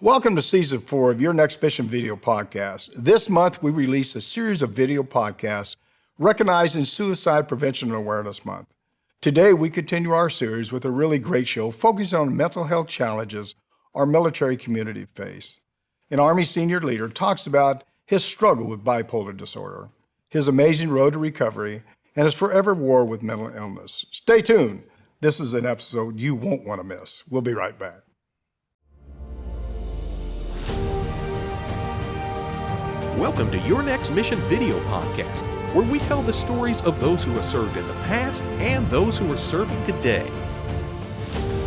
Welcome to Season 4 of Your Next Mission video podcast. This month, we release a series of video podcasts recognizing Suicide Prevention and Awareness Month. Today, we continue our series with a really great show focusing on mental health challenges our military community face. An Army senior leader talks about his struggle with bipolar disorder, his amazing road to recovery, and his forever war with mental illness. Stay tuned. This is an episode you won't want to miss. We'll be right back. Welcome to Your Next Mission video podcast, where we tell the stories of those who have served in the past and those who are serving today.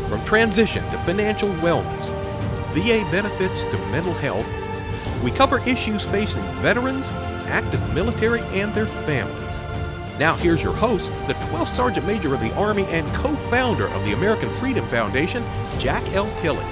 From transition to financial wellness, VA benefits to mental health, we cover issues facing veterans, active military, and their families. Now here's your host, the 12th Sergeant Major of the Army and co-founder of the American Freedom Foundation, Jack L. Tilley.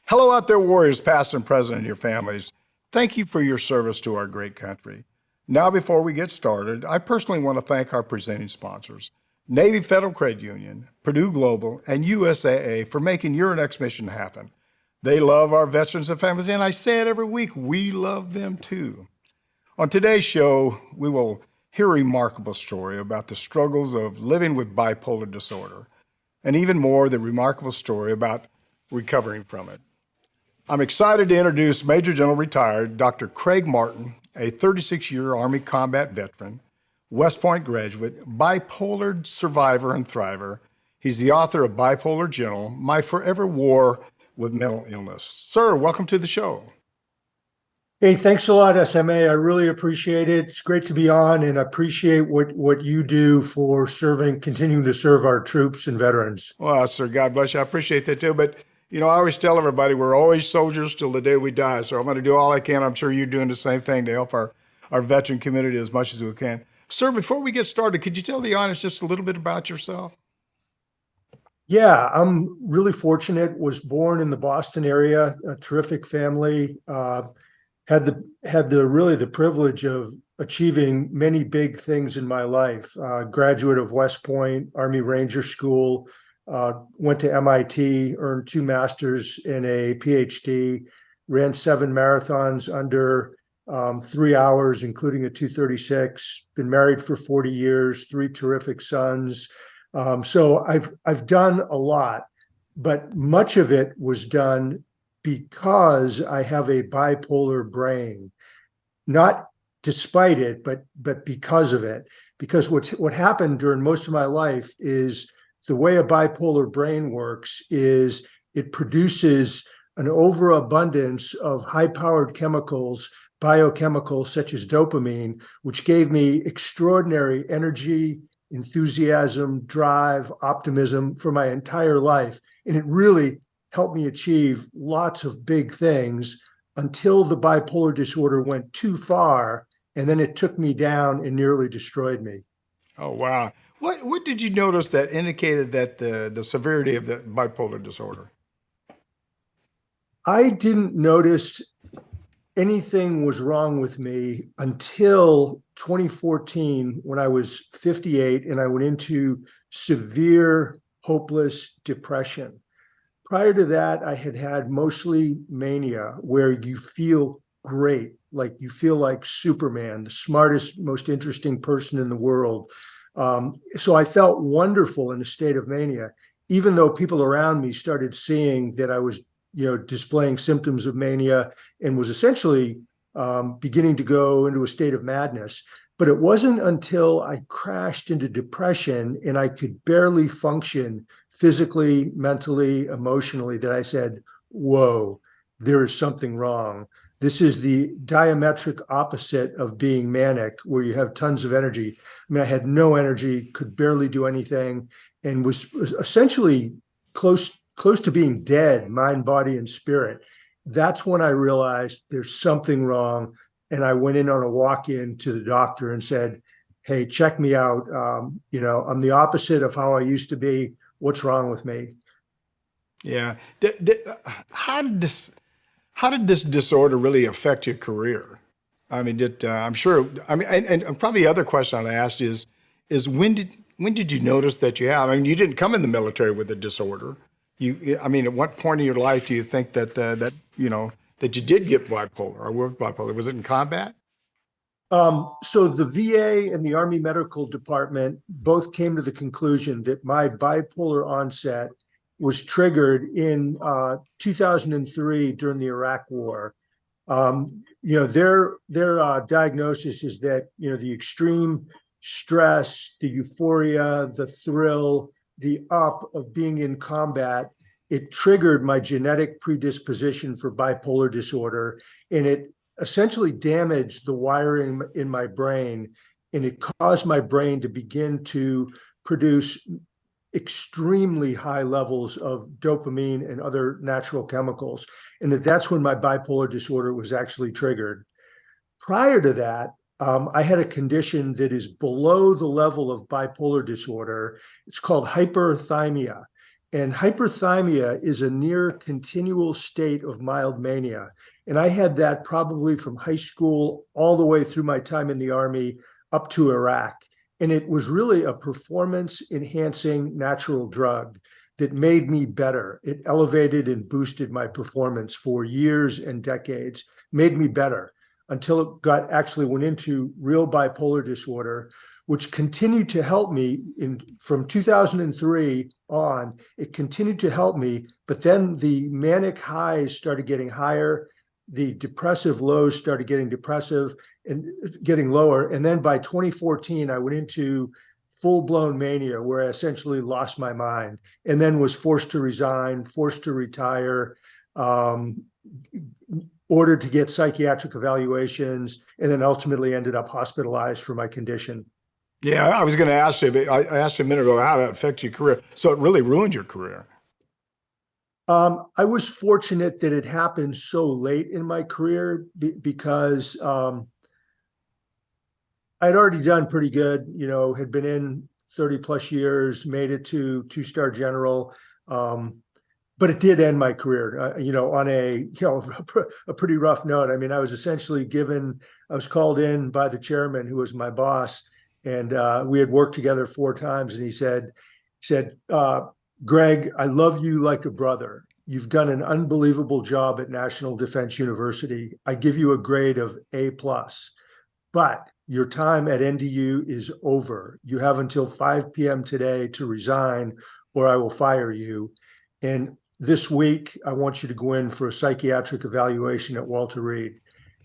Hello out there, warriors, past and present, and your families. Thank you for your service to our great country. Now, before we get started, I personally want to thank our presenting sponsors, Navy Federal Credit Union, Purdue Global, and USAA for making Your Next Mission happen. They love our veterans and families, and I say it every week, we love them too. On today's show, we will hear a remarkable story about the struggles of living with bipolar disorder, and even more, the remarkable story about recovering from it. I'm excited to introduce Major General retired Dr. Gregg Martin, a 36-year Army combat veteran, West Point graduate, bipolar survivor and thriver. He's the author of Bipolar General, My Forever War with Mental Illness. Sir, welcome to the show. Hey, thanks a lot, SMA. I really appreciate it. It's great to be on, and I appreciate what you do for continuing to serve our troops and veterans. Well, sir, God bless you. I appreciate that too. But I always tell everybody we're always soldiers till the day we die. So I'm going to do all I can. I'm sure you're doing the same thing to help our veteran community as much as we can. Sir, before we get started, could you tell the audience just a little bit about yourself? Yeah, I'm really fortunate. Was born in the Boston area, a terrific family. Had the privilege of achieving many big things in my life. Graduate of West Point, Army Ranger School. Went to MIT, earned 2 masters and a PhD, ran 7 marathons under 3 hours, including a 2:36. Been married for 40 years, 3 terrific sons. So I've done a lot, but much of it was done because I have a bipolar brain, not despite it, but because of it. Because what happened during most of my life is the way a bipolar brain works is it produces an overabundance of high-powered chemicals, biochemicals such as dopamine, which gave me extraordinary energy, enthusiasm, drive, optimism for my entire life. And it really helped me achieve lots of big things until the bipolar disorder went too far, and then it took me down and nearly destroyed me. Oh, wow. What did you notice that indicated that the severity of the bipolar disorder? I didn't notice anything was wrong with me until 2014, when I was 58 and I went into severe, hopeless depression. Prior to that, I had mostly mania, where you feel great, like you feel like Superman, the smartest, most interesting person in the world. So I felt wonderful in a state of mania, even though people around me started seeing that I was, displaying symptoms of mania and was essentially beginning to go into a state of madness. But it wasn't until I crashed into depression and I could barely function physically, mentally, emotionally that I said, whoa, there is something wrong. This is the diametric opposite of being manic, where you have tons of energy. I mean, I had no energy, could barely do anything, and was essentially close to being dead, mind, body, and spirit. That's when I realized there's something wrong. And I went in on a walk-in to the doctor and said, hey, check me out. I'm the opposite of how I used to be. What's wrong with me? Yeah. How did this disorder really affect your career? I mean, I'm sure, and probably the other question I asked is, is when did you notice that you have? I mean, you didn't come in the military with a disorder. I mean, at what point in your life do you think that that you did get bipolar or were bipolar? Was it in combat? So the VA and the Army Medical Department both came to the conclusion that my bipolar onset was triggered in 2003 during the Iraq War. Their diagnosis is that the extreme stress, the euphoria, the thrill, the up of being in combat, it triggered my genetic predisposition for bipolar disorder, and it essentially damaged the wiring in my brain, and it caused my brain to begin to produce extremely high levels of dopamine and other natural chemicals, and that's when my bipolar disorder was actually triggered. Prior to that, I had a condition that is below the level of bipolar disorder. It's called hyperthymia. And hyperthymia is a near continual state of mild mania. And I had that probably from high school all the way through my time in the Army up to Iraq. And it was really a performance enhancing natural drug that made me better. It elevated and boosted my performance for years and decades, made me better until it went into real bipolar disorder, which continued to help me from 2003 on. It continued to help me, but then the manic highs started getting higher. The depressive lows started getting depressive and getting lower. And then by 2014, I went into full-blown mania where I essentially lost my mind and then was forced to resign, forced to retire, ordered to get psychiatric evaluations, and then ultimately ended up hospitalized for my condition. Yeah, I was going to ask you, but I asked you a minute ago how it affected your career. So it really ruined your career. I was fortunate that it happened so late in my career because I'd already done pretty good, had been in 30 plus years, made it to 2-star general. But it did end my career, on a pretty rough note. I mean, I was called in by the chairman who was my boss, and we had worked together 4 times. And he said, Gregg, I love you like a brother. You've done an unbelievable job at National Defense University. I give you a grade of A+, but your time at NDU is over. You have until 5 p.m. today to resign or I will fire you. And this week, I want you to go in for a psychiatric evaluation at Walter Reed.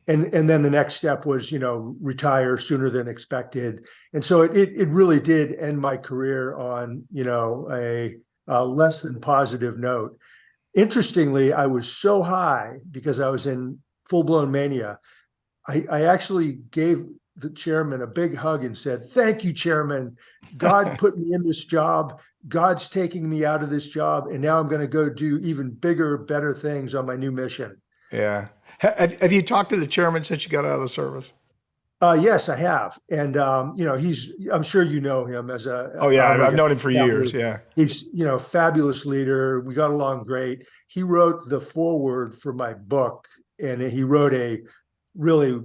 And then the next step was, retire sooner than expected. And so it really did end my career on, a less than positive note. Interestingly, I was so high because I was in full-blown mania. I actually gave the chairman a big hug and said, "Thank you, Chairman. God put me in this job. God's taking me out of this job. And now I'm going to go do even bigger, better things on my new mission." Yeah. Have you talked to the chairman since you got out of the service? Yes, I have. And, I'm sure you know him as a. Oh, yeah. I've known him for years. Yeah. He's, fabulous leader. We got along great. He wrote the foreword for my book, and he wrote a really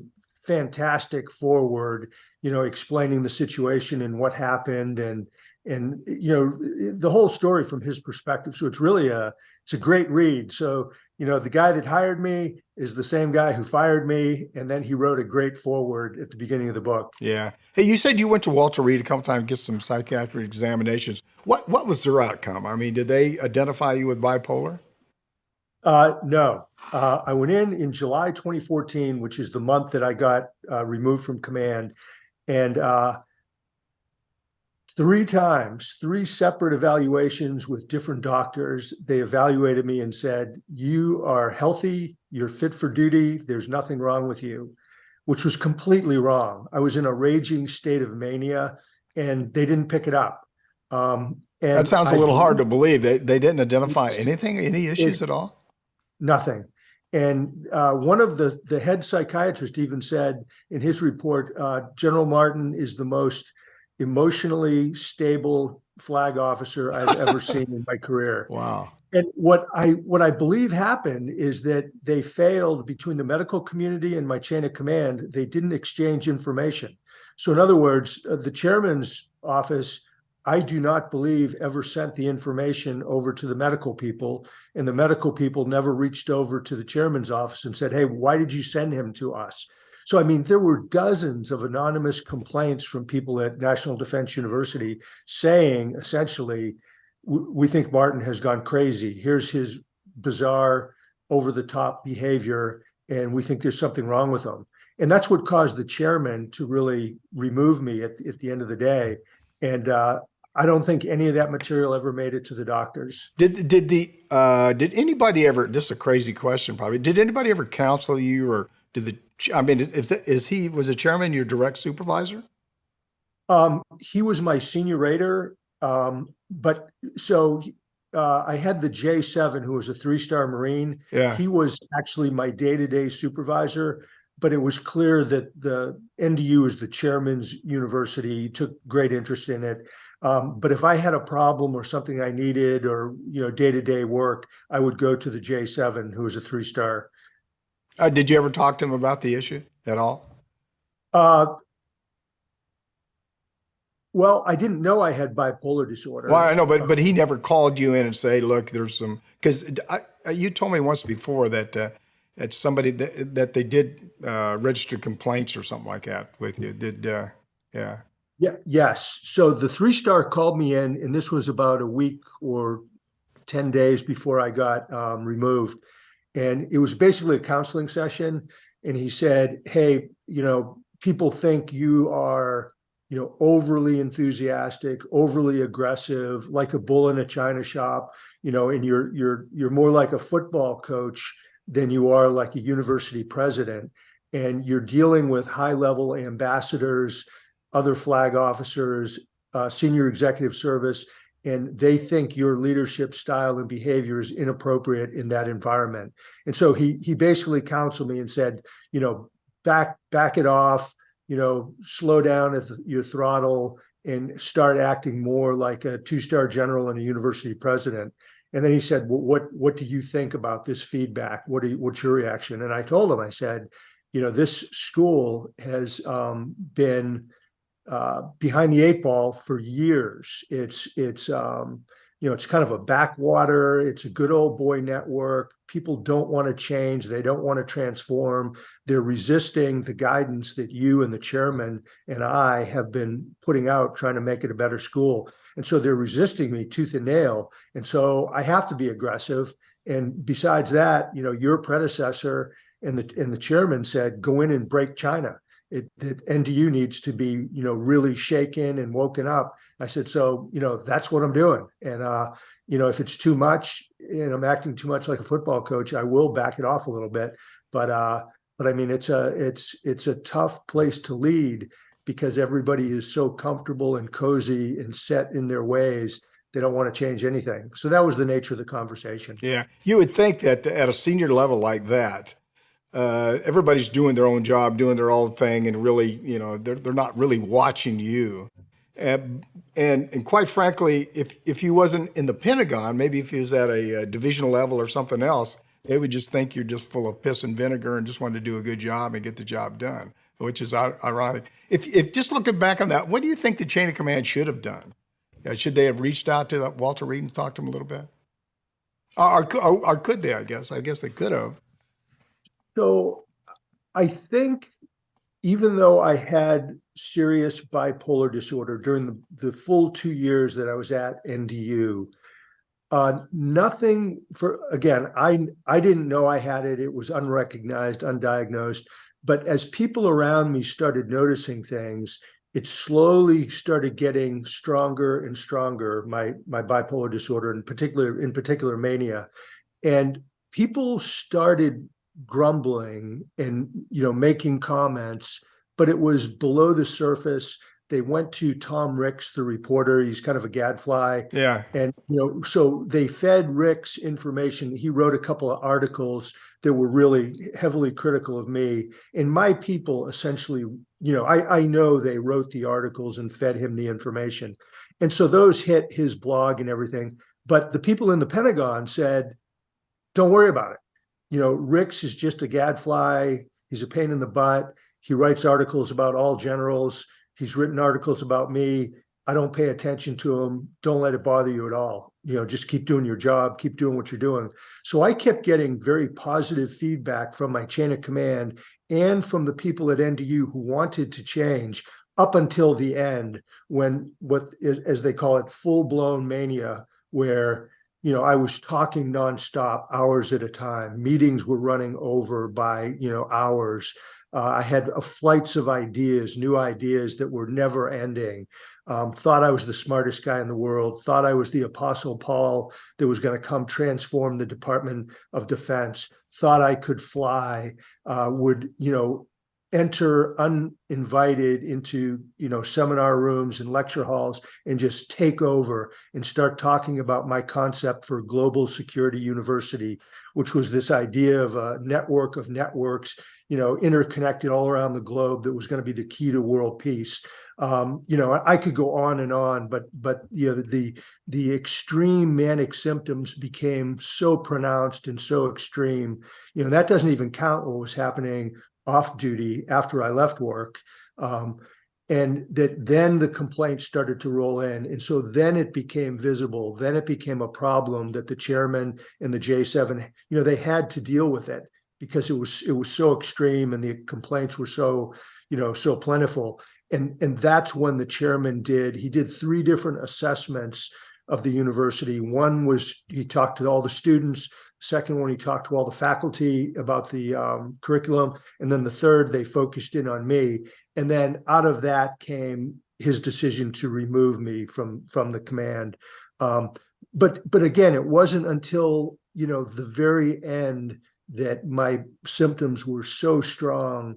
fantastic foreword, explaining the situation and what happened and the whole story from his perspective. So it's really it's a great read. So, the guy that hired me is the same guy who fired me. And then he wrote a great foreword at the beginning of the book. Yeah. Hey, you said you went to Walter Reed a couple times to get some psychiatric examinations. What was their outcome? I mean, did they identify you with bipolar? No. I went in July 2014, which is the month that I got removed from command. And 3 times, 3 separate evaluations with different doctors, they evaluated me and said, "You are healthy, you're fit for duty, there's nothing wrong with you," which was completely wrong. I was in a raging state of mania, and they didn't pick it up. And that sounds a little hard to believe. They didn't identify anything, any issues at all? Nothing. And one of the head psychiatrists even said in his report, General Martin is the most emotionally stable flag officer I've ever seen in my career. Wow. And what I believe happened is that they failed between the medical community and my chain of command. They didn't exchange information. So in other words, the chairman's office, I do not believe ever sent the information over to the medical people, and the medical people never reached over to the chairman's office and said, hey, why did you send him to us? So, I mean, there were dozens of anonymous complaints from people at National Defense University saying, essentially, we think Martin has gone crazy. Here's his bizarre, over-the-top behavior, and we think there's something wrong with him. And that's what caused the chairman to really remove me at the end of the day. And I don't think any of that material ever made it to the doctors. Did anybody ever, this is a crazy question probably, did anybody ever counsel you, or was the chairman your direct supervisor? He was my senior rater, but so I had the J7, who was a 3-star Marine. Yeah. He was actually my day-to-day supervisor, but it was clear that the NDU is the chairman's university. He took great interest in it. But if I had a problem or something I needed, or day-to-day work, I would go to the J7, who was a 3-star. Did you ever talk to him about the issue at all? Well, I didn't know I had bipolar disorder. Well, I know, but he never called you in and say, look, there's some, because you told me once before that somebody that they did register complaints or something like that with you. Yeah. Yeah. Yes. So the 3-star called me in, and this was about a week or 10 days before I got removed. And it was basically a counseling session. And he said, hey, people think you are, overly enthusiastic, overly aggressive, like a bull in a china shop, and you're more like a football coach than you are like a university president. And you're dealing with high-level ambassadors, other flag officers, senior executive service, and they think your leadership style and behavior is inappropriate in that environment. And so he basically counseled me and said, back it off, slow down at your throttle and start acting more like a 2-star general and a university president. And then he said, well, what do you think about this feedback? What's your reaction? And I told him, I said, this school has been behind the 8 ball for years. It's kind of a backwater. It's a good old boy network. People don't want to change. They don't want to transform. They're resisting the guidance that you and the chairman and I have been putting out, trying to make it a better school. And so they're resisting me tooth and nail. And so I have to be aggressive. And besides that, your predecessor and the chairman said, go in and break China. The NDU needs to be, really shaken and woken up. I said, so, that's what I'm doing. And, if it's too much and I'm acting too much like a football coach, I will back it off a little bit. But I mean, it's a tough place to lead because everybody is so comfortable and cozy and set in their ways. They don't want to change anything. So that was the nature of the conversation. Yeah. You would think that at a senior level like that, everybody's doing their own job, doing their own thing, and really, they're not really watching you. And quite frankly, if he wasn't in the Pentagon, maybe if he was at a divisional level or something else, they would just think you're just full of piss and vinegar and just want to do a good job and get the job done, which is ironic. If just looking back on that, what do you think the chain of command should have done? Should they have reached out to Walter Reed and talked to him a little bit? Or could they, I guess? I guess they could have. So I think even though I had serious bipolar disorder during the full 2 years that I was at NDU, nothing I didn't know I had it. It was unrecognized, undiagnosed. But as people around me started noticing things, it slowly started getting stronger and stronger, my bipolar disorder, in particular mania. And people started grumbling and making comments, but it was below the surface. They went to Tom Ricks, the reporter. He's kind of a gadfly. Yeah. And so they fed Ricks information. He wrote a couple of articles that were really heavily critical of me. And my people essentially, I know they wrote the articles and fed him the information. And so those hit his blog and everything. But the people in the Pentagon said, don't worry about it. Ricks is just a gadfly. He's a pain in the butt. He writes articles about all generals. He's written articles about me. I don't pay attention to them. Don't let it bother you at all. Just keep doing your job, keep doing what you're doing. So I kept getting very positive feedback from my chain of command and from the people at NDU who wanted to change up until the end, when what is, as they call it, full-blown mania, where I was talking nonstop, hours at a time. Meetings were running over by hours. I had flights of ideas, new ideas that were never ending. Thought I was the smartest guy in the world, thought I was the Apostle Paul that was going to come transform the Department of Defense, thought I could fly, would, enter uninvited into, seminar rooms and lecture halls and just take over and start talking about my concept for Global Security University, which was this idea of a network of networks, interconnected all around the globe, that was going to be the key to world peace. I could go on and on, but the extreme manic symptoms became so pronounced and so extreme. That doesn't even count what was happening off duty after I left work. And that then the complaints started to roll in. And so then it became visible. Then it became a problem that the chairman and the J7, they had to deal with it, because it was so extreme and the complaints were so, so plentiful. And that's when the chairman he did 3 different assessments of the university. One was he talked to all the students. Second one, he talked to all the faculty about the curriculum. And then the third, they focused in on me. And then out of that came his decision to remove me from the command. But again, it wasn't until, the very end that my symptoms were so strong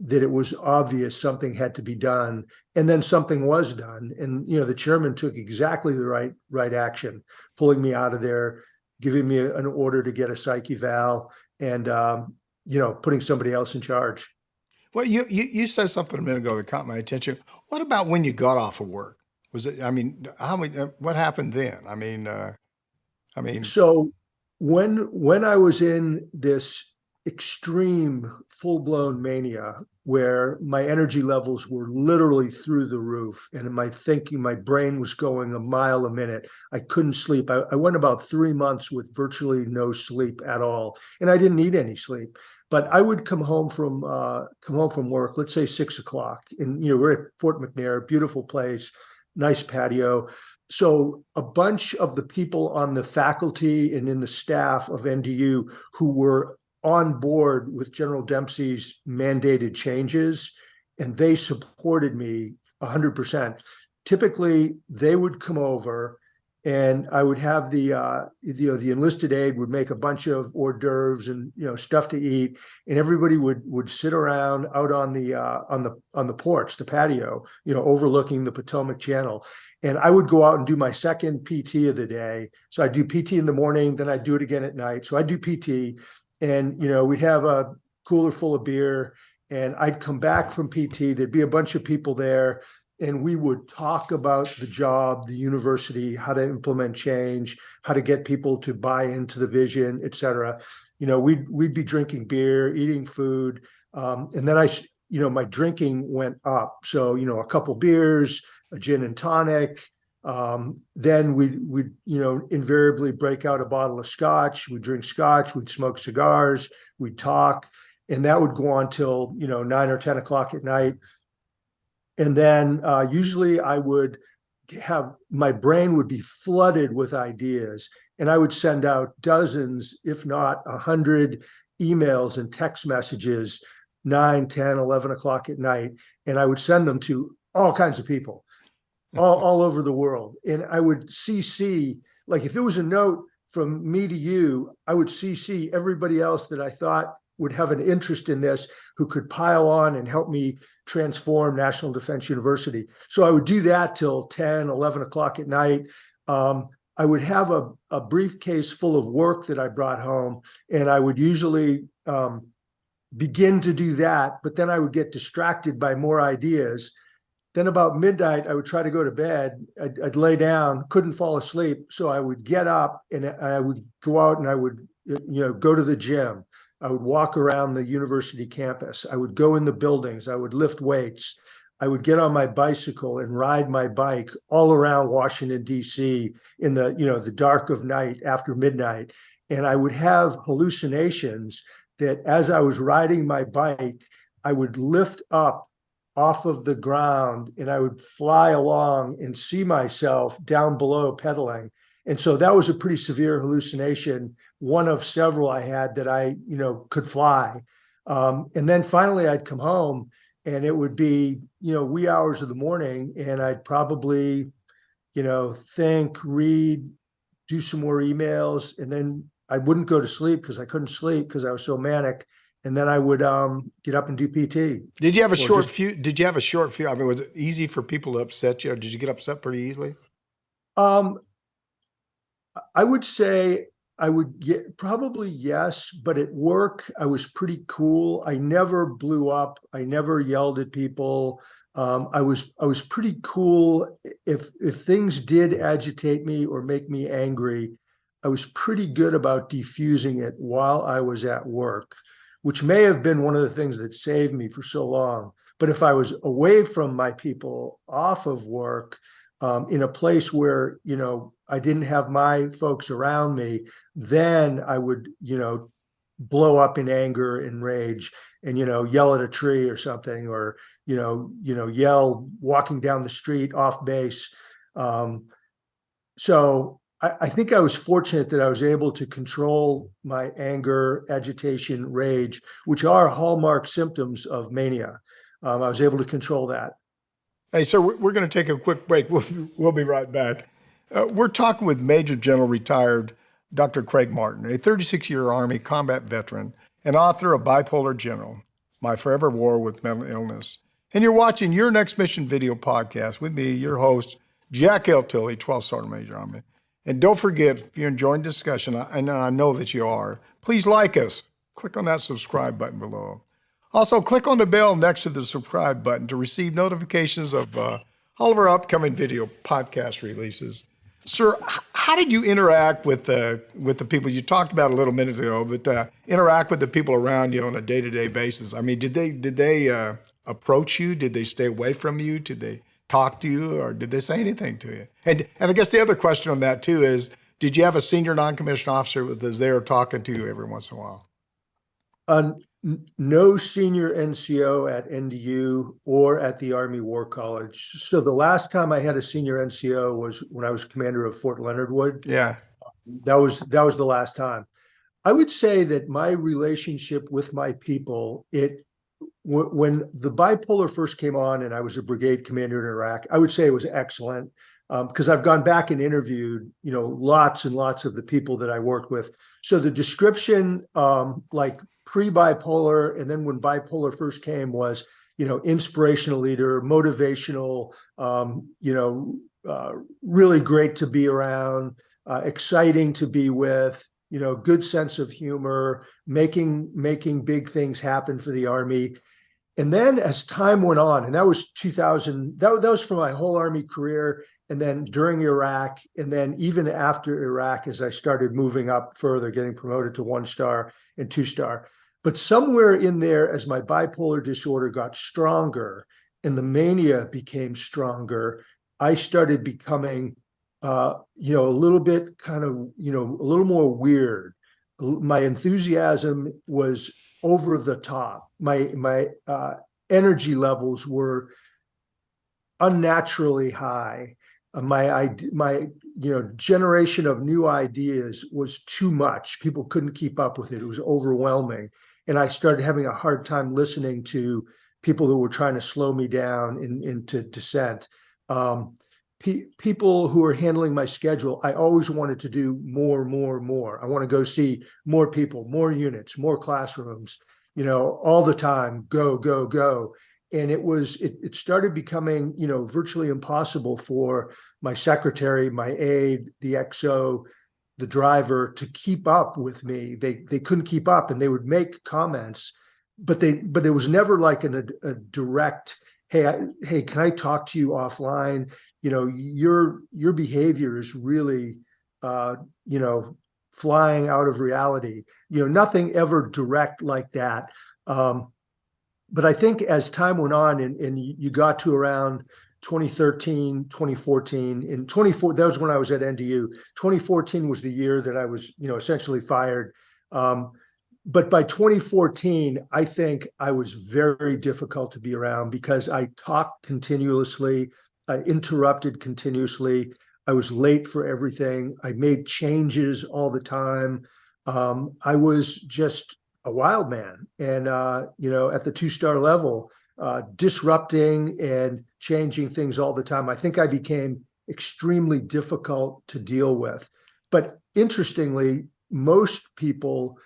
that it was obvious something had to be done. And then something was done. And, the chairman took exactly the right action, pulling me out of there, giving me an order to get a psych eval, and, putting somebody else in charge. Well, you said something a minute ago that caught my attention. What about when you got off of work? Was it, what happened then? So when I was in this extreme full-blown mania, where my energy levels were literally through the roof, and my brain was going a mile a minute. I couldn't sleep. I went about 3 months with virtually no sleep at all, and I didn't need any sleep. But I would come home from work, let's say 6 o'clock, and we're at Fort McNair, beautiful place, nice patio. So a bunch of the people on the faculty and in the staff of NDU who were on board with General Dempsey's mandated changes, and they supported me 100%. Typically, they would come over, and I would have the enlisted aide would make a bunch of hors d'oeuvres and stuff to eat, and everybody would sit around out on the porch, the patio, overlooking the Potomac Channel. And I would go out and do my second PT of the day. So I do PT in the morning, then I do it again at night. So I do PT. And, we'd have a cooler full of beer, and I'd come back from PT. There'd be a bunch of people there, and we would talk about the job, the university, how to implement change, how to get people to buy into the vision, et cetera. We'd be drinking beer, eating food. And then my drinking went up. So, a couple beers, a gin and tonic. Then we'd invariably break out a bottle of scotch. We'd drink scotch, we'd smoke cigars, we'd talk, and that would go on till 9 or 10 o'clock at night. And then usually I would have, my brain would be flooded with ideas, and I would send out dozens, if not 100 emails and text messages, 9, 10, 11 o'clock at night, and I would send them to all kinds of people. All over the world. And I would CC, like if it was a note from me to you, I would CC everybody else that I thought would have an interest in this, who could pile on and help me transform National Defense University. So I would do that till 10, 11 o'clock at night. I would have a briefcase full of work that I brought home, and I would usually begin to do that, but then I would get distracted by more ideas. Then about midnight, I would try to go to bed. I'd lay down, couldn't fall asleep. So I would get up and I would go out and I would, go to the gym. I would walk around the university campus. I would go in the buildings. I would lift weights. I would get on my bicycle and ride my bike all around Washington, D.C. in the, the dark of night after midnight. And I would have hallucinations that as I was riding my bike, I would lift up off of the ground and I would fly along and see myself down below pedaling. And so that was a pretty severe hallucination, one of several I had that I, could fly. And then finally I'd come home and it would be, wee hours of the morning, and I'd probably, think, read, do some more emails, and then I wouldn't go to sleep because I couldn't sleep because I was so manic. And then I would get up and do PT. Did you have a short fuse? Did you have a short fuse? I mean, was it easy for people to upset you, or did you get upset pretty easily? I would say I would get probably yes, but at work I was pretty cool. I never blew up. I never yelled at people. I was pretty cool. If things did agitate me or make me angry, I was pretty good about diffusing it while I was at work, which may have been one of the things that saved me for so long. But if I was away from my people, off of work, in a place where, I didn't have my folks around me, then I would, blow up in anger and rage and, yell at a tree or something, or, yell walking down the street off base. So I think I was fortunate that I was able to control my anger, agitation, rage, which are hallmark symptoms of mania. I was able to control that. Hey, sir, we're going to take a quick break. We'll be right back. We're talking with Major General retired Dr. Gregg Martin, a 36-year Army combat veteran and author of Bipolar General, My Forever War with Mental Illness. And you're watching Your Next Mission video podcast with me, your host, Jack L. Tilley, 12th Sergeant Major Army. And don't forget, if you're enjoying the discussion, and I know that you are, please like us. Click on that subscribe button below. Also, click on the bell next to the subscribe button to receive notifications of all of our upcoming video podcast releases. Sir, how did you interact with the people? You talked about it a little minute ago, but interact with the people around you on a day-to-day basis. I mean, did they approach you? Did they stay away from you? Did they talk to you, or did they say anything to you? And I guess the other question on that too is, did you have a senior non-commissioned officer that was there talking to you every once in a while? No senior NCO at NDU or at the Army War College. So the last time I had a senior NCO was when I was commander of Fort Leonard Wood. Yeah. That was the last time. I would say that my relationship with my people, when the bipolar first came on and I was a brigade commander in Iraq, I would say it was excellent, because I've gone back and interviewed, lots and lots of the people that I worked with. So the description, like pre-bipolar, and then when bipolar first came, was, inspirational leader, motivational, really great to be around, exciting to be with, good sense of humor, making big things happen for the Army. And then as time went on, and that was 2000, that was for my whole Army career. And then during Iraq, and then even after Iraq, as I started moving up further, getting promoted to 1-star and 2-star. But somewhere in there, as my bipolar disorder got stronger and the mania became stronger, I started becoming, a little bit kind of, a little more weird. My enthusiasm was over the top. My energy levels were unnaturally high. My generation of new ideas was too much. People couldn't keep up with it. It was overwhelming. And I started having a hard time listening to people who were trying to slow me down into dissent. People who were handling my schedule, I always wanted to do more. I want to go see more people, more units, more classrooms, all the time, go. And it started becoming, virtually impossible for my secretary, my aide, the XO, the driver to keep up with me. They couldn't keep up, and they would make comments, but it was never like a direct, hey, can I talk to you offline? Your behavior is really, flying out of reality. Nothing ever direct like that. but I think as time went on and you got to around 2013, 2014, in 24, that was when I was at NDU. 2014 was the year that I was, essentially fired. But by 2014, I think I was very difficult to be around because I talked continuously, I interrupted continuously, I was late for everything, I made changes all the time. I was just a wild man, and at the 2-star level, disrupting and changing things all the time. I think I became extremely difficult to deal with. But interestingly, most people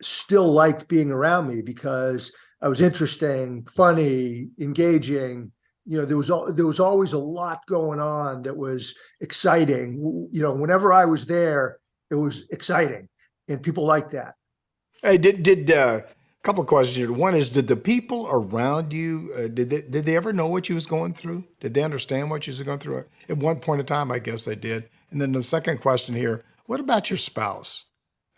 still liked being around me because I was interesting, funny, engaging. There was always a lot going on that was exciting. Whenever I was there, it was exciting, and people liked that. Hey, did a couple of questions here. One is, did the people around you did they ever know what you was going through? Did they understand what you was going through? At one point in time, I guess they did. And then the second question here: what about your spouse?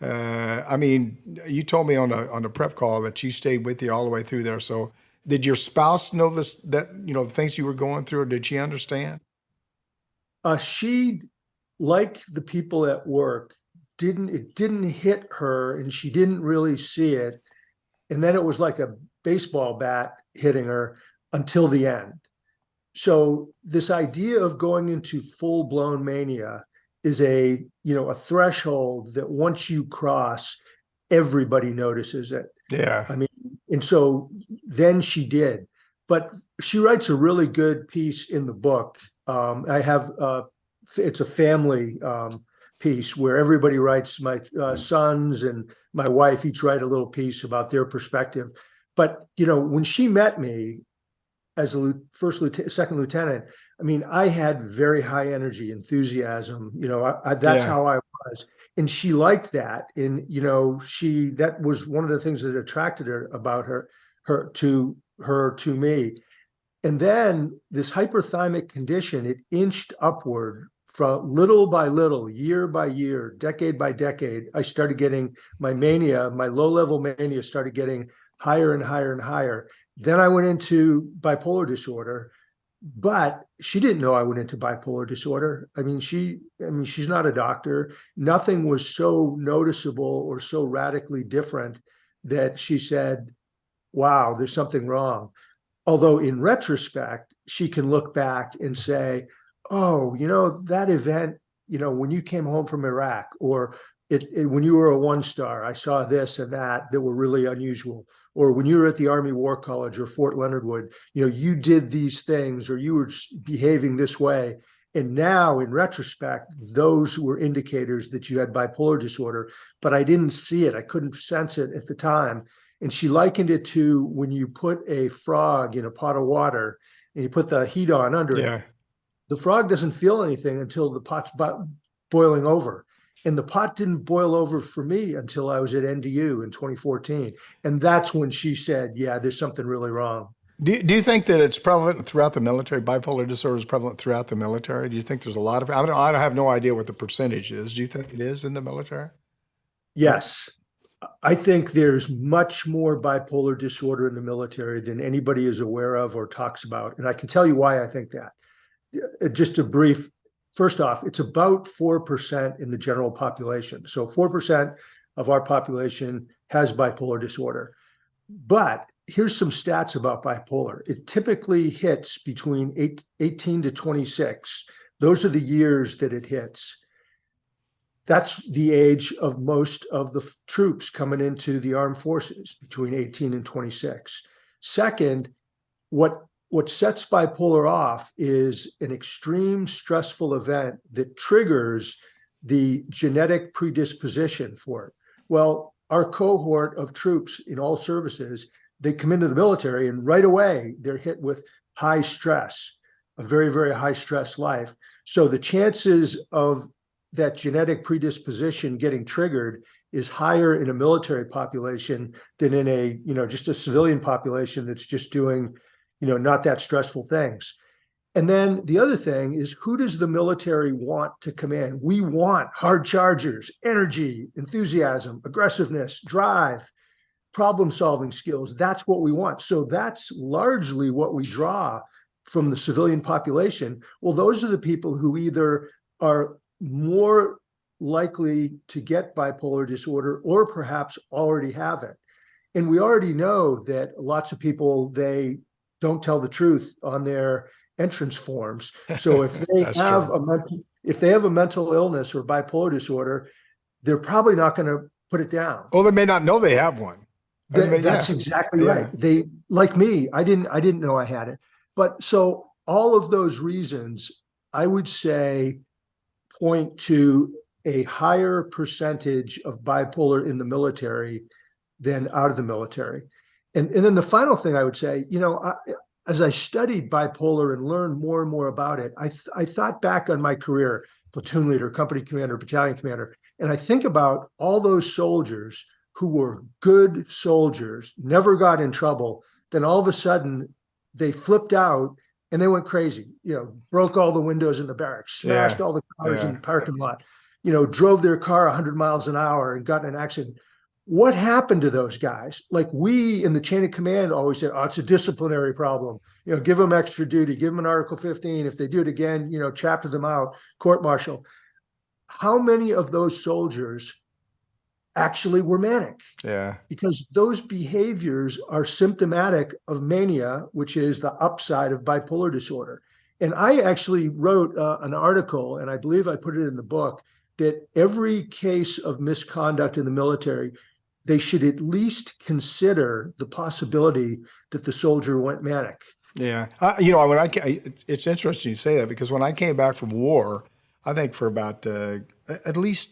You told me on the prep call that she stayed with you all the way through there. So, did your spouse know the things you were going through, or did she understand? She, like the people at work, it didn't hit her, and she didn't really see it. And then it was like a baseball bat hitting her until the end. So this idea of going into full-blown mania is a threshold that once you cross, everybody notices it. Yeah. And so then she did. But she writes a really good piece in the book. It's a family piece where everybody writes. My sons and my wife each write a little piece about their perspective. But when she met me as a second lieutenant, I had very high energy, enthusiasm. That's how I was, and she liked that. And that was one of the things that attracted her about her to me. And then this hyperthymic condition, it inched upward from little by little, year by year, decade by decade. I started getting my low-level mania started getting higher and higher and higher. Then I went into bipolar disorder, but she didn't know I went into bipolar disorder. She's not a doctor. Nothing was so noticeable or so radically different that she said, wow, there's something wrong. Although in retrospect, she can look back and say, oh, that event, when you came home from Iraq, or when you were a 1-star, I saw this and that were really unusual. Or when you were at the Army War College or Fort Leonard Wood, you did these things, or you were behaving this way. And now in retrospect, those were indicators that you had bipolar disorder, but I didn't see it. I couldn't sense it at the time. And she likened it to when you put a frog in a pot of water and you put the heat on under it. The frog doesn't feel anything until the pot's boiling over. And the pot didn't boil over for me until I was at NDU in 2014. And that's when she said, yeah, there's something really wrong. Do you think that it's prevalent throughout the military? Bipolar disorder is prevalent throughout the military? Do you think there's a lot of it? I have no idea what the percentage is. Do you think it is in the military? Yes. I think there's much more bipolar disorder in the military than anybody is aware of or talks about. And I can tell you why I think that. Just a brief, first off, it's about 4% in the general population. So 4% of our population has bipolar disorder. But here's some stats about bipolar. It typically hits between 18 to 26. Those are the years that it hits. That's the age of most of the troops coming into the armed forces, between 18 and 26. Second, what sets bipolar off is an extreme stressful event that triggers the genetic predisposition for it. Well, our cohort of troops in all services, they come into the military and right away they're hit with high stress, a very, very high stress life. So the chances of that genetic predisposition getting triggered is higher in a military population than in a, just a civilian population that's just doing, not that stressful things. And then the other thing is, who does the military want to come in? We want hard chargers, energy, enthusiasm, aggressiveness, drive. problem-solving skills. That's what we want. So that's largely what we draw from the civilian population. Well, those are the people who either are more likely to get bipolar disorder or perhaps already have it. And we already know that lots of people, they don't tell the truth on their entrance forms. So if they have a mental illness or bipolar disorder, they're probably not going to put it down. Or they may not know they have one. That's exactly right. They, like me, I didn't know I had it. But so all of those reasons, I would say, point to a higher percentage of bipolar in the military than out of the military. And then the final thing I would say, as I studied bipolar and learned more and more about it, I thought back on my career, platoon leader, company commander, battalion commander, and I think about all those soldiers who were good soldiers, never got in trouble. Then all of a sudden they flipped out and they went crazy, broke all the windows in the barracks, smashed all the cars in the parking lot, drove their car 100 miles an hour and got in an accident. What happened to those guys? Like, we in the chain of command always said, oh, it's a disciplinary problem. Give them extra duty, give them an Article 15. If they do it again, chapter them out, court martial. How many of those soldiers actually were manic? Yeah. Because those behaviors are symptomatic of mania, which is the upside of bipolar disorder. And I actually wrote an article, and I believe I put it in the book, that every case of misconduct in the military, they should at least consider the possibility that the soldier went manic. Yeah. It's interesting you say that, because when I came back from war, I think for about at least,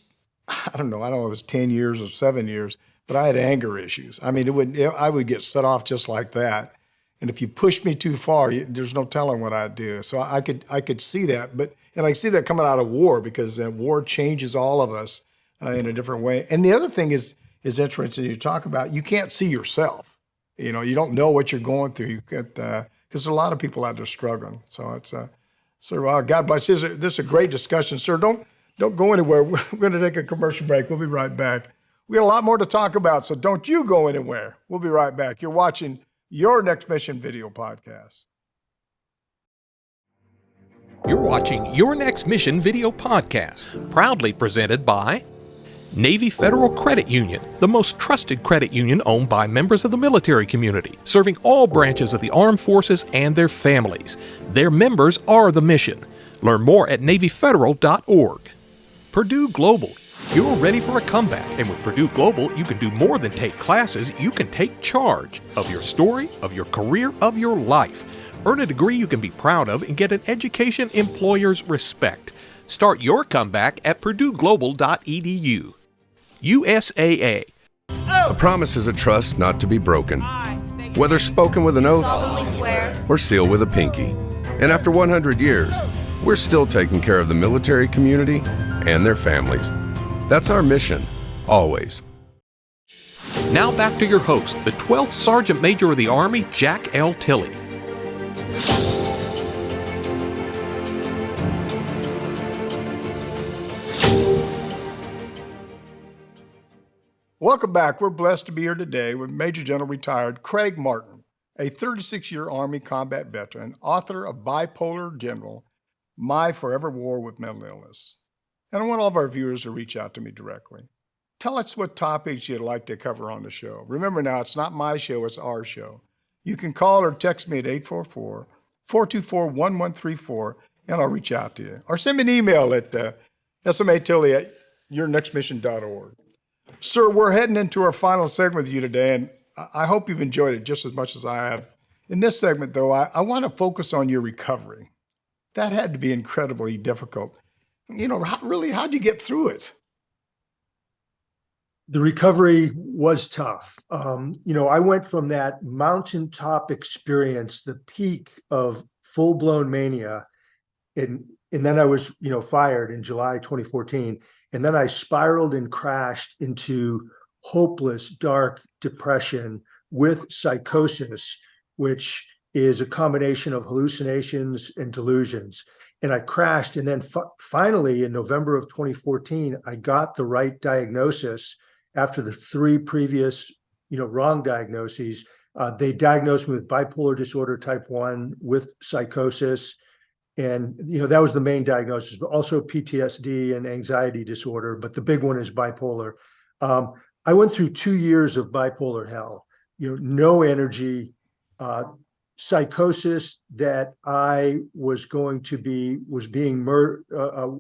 I don't know if it was 10 years or 7 years, but I had anger issues. I mean, I would get set off just like that. And if you pushed me too far, there's no telling what I'd do. So I could see that, and I see that coming out of war, because war changes all of us in a different way. And the other thing is interesting. You talk about, you can't see yourself. You don't know what you're going through. You get because a lot of people out there struggling. So it's sir, God bless. This is a great discussion, sir. Don't go anywhere. We're going to take a commercial break. We'll be right back. We got a lot more to talk about, so don't you go anywhere. We'll be right back. You're watching Your Next Mission video podcast. You're watching Your Next Mission video podcast, proudly presented by Navy Federal Credit Union, the most trusted credit union owned by members of the military community, serving all branches of the armed forces and their families. Their members are the mission. Learn more at NavyFederal.org. Purdue Global. You're ready for a comeback, and with Purdue Global, you can do more than take classes. You can take charge of your story, of your career, of your life. Earn a degree you can be proud of and get an education employers respect. Start your comeback at PurdueGlobal.edu. USAA. A promise is a trust not to be broken, whether spoken with an oath or sealed with a pinky. And after 100 years, we're still taking care of the military community and their families. That's our mission, always. Now back to your host, the 12th Sergeant Major of the Army, Jack L. Tilley. Welcome back. We're blessed to be here today with Major General retired Gregg Martin, a 36-year Army combat veteran, author of Bipolar General, My Forever War with Mental Illness. And I want all of our viewers to reach out to me directly. Tell us what topics you'd like to cover on the show. Remember now, it's not my show, it's our show. You can call or text me at 844-424-1134, and I'll reach out to you. Or send me an email at SMA Tilley at yournextmission.org. Sir, we're heading into our final segment with you today, and I hope you've enjoyed it just as much as I have. In this segment, though, I want to focus on your recovery. That had to be incredibly difficult. How'd you get through it? The recovery was tough. I went from that mountaintop experience, the peak of full-blown mania, and then I was, fired in July 2014. And then I spiraled and crashed into hopeless, dark depression with psychosis, which is a combination of hallucinations and delusions. And I crashed. And then finally, in November of 2014, I got the right diagnosis after the 3 previous wrong diagnoses. They diagnosed me with bipolar disorder type 1 with psychosis. And, that was the main diagnosis, but also PTSD and anxiety disorder. But the big one is bipolar. I went through 2 years of bipolar hell, no energy, psychosis that I was being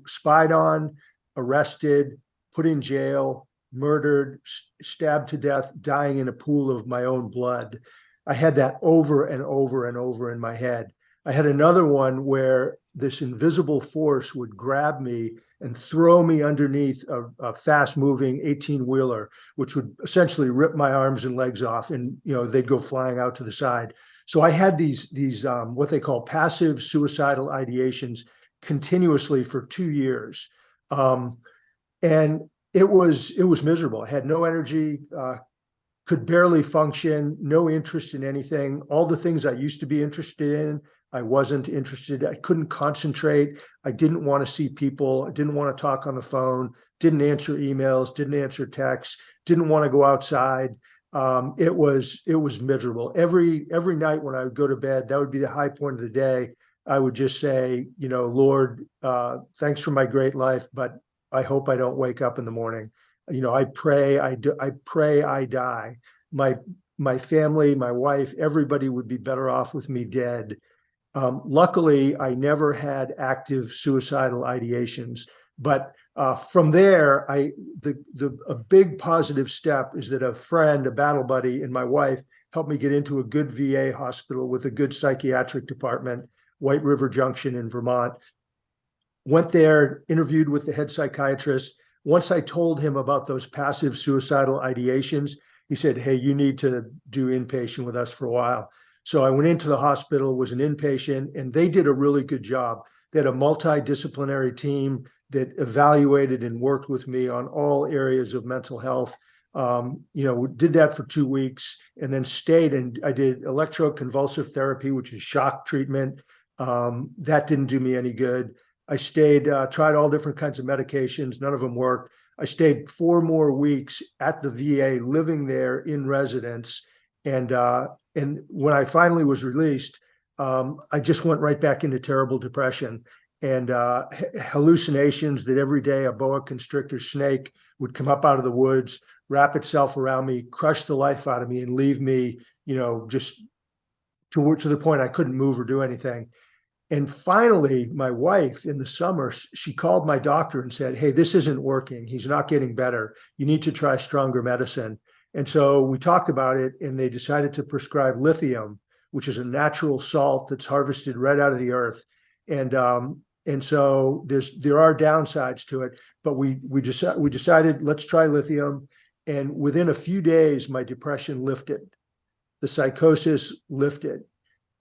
spied on, arrested, put in jail, murdered, stabbed to death, dying in a pool of my own blood. I had that over and over and over in my head. I had another one where this invisible force would grab me and throw me underneath a fast-moving 18-wheeler, which would essentially rip my arms and legs off, and they'd go flying out to the side. So I had these what they call passive suicidal ideations continuously for 2 years, and it was miserable. I had no energy, could barely function, no interest in anything. All the things I used to be interested in, I wasn't interested. I couldn't concentrate. I didn't want to see people. I didn't want to talk on the phone, didn't answer emails, didn't answer texts, didn't want to go outside. It was miserable. Every night when I would go to bed, that would be the high point of the day. I would just say, Lord, thanks for my great life, but I hope I don't wake up in the morning. I pray I die. My family, my wife, everybody would be better off with me dead. Luckily, I never had active suicidal ideations, but from there, a big positive step is that a friend, a battle buddy, and my wife helped me get into a good VA hospital with a good psychiatric department, White River Junction in Vermont. Went there, interviewed with the head psychiatrist. Once I told him about those passive suicidal ideations, he said, "Hey, you need to do inpatient with us for a while." So I went into the hospital, was an inpatient, and they did a really good job. They had a multidisciplinary team that evaluated and worked with me on all areas of mental health. Did that for 2 weeks and then stayed, and I did electroconvulsive therapy, which is shock treatment. That didn't do me any good. I stayed, tried all different kinds of medications. None of them worked. I stayed 4 more weeks at the VA, living there in residence. And when I finally was released, I just went right back into terrible depression and hallucinations that every day a boa constrictor snake would come up out of the woods, wrap itself around me, crush the life out of me, and leave me, just to the point I couldn't move or do anything. And finally, my wife in the summer, she called my doctor and said, "Hey, this isn't working. He's not getting better. You need to try stronger medicine." And so we talked about it, and they decided to prescribe lithium, which is a natural salt that's harvested right out of the earth. And so there are downsides to it, but we decided let's try lithium. And within a few days, my depression lifted, the psychosis lifted.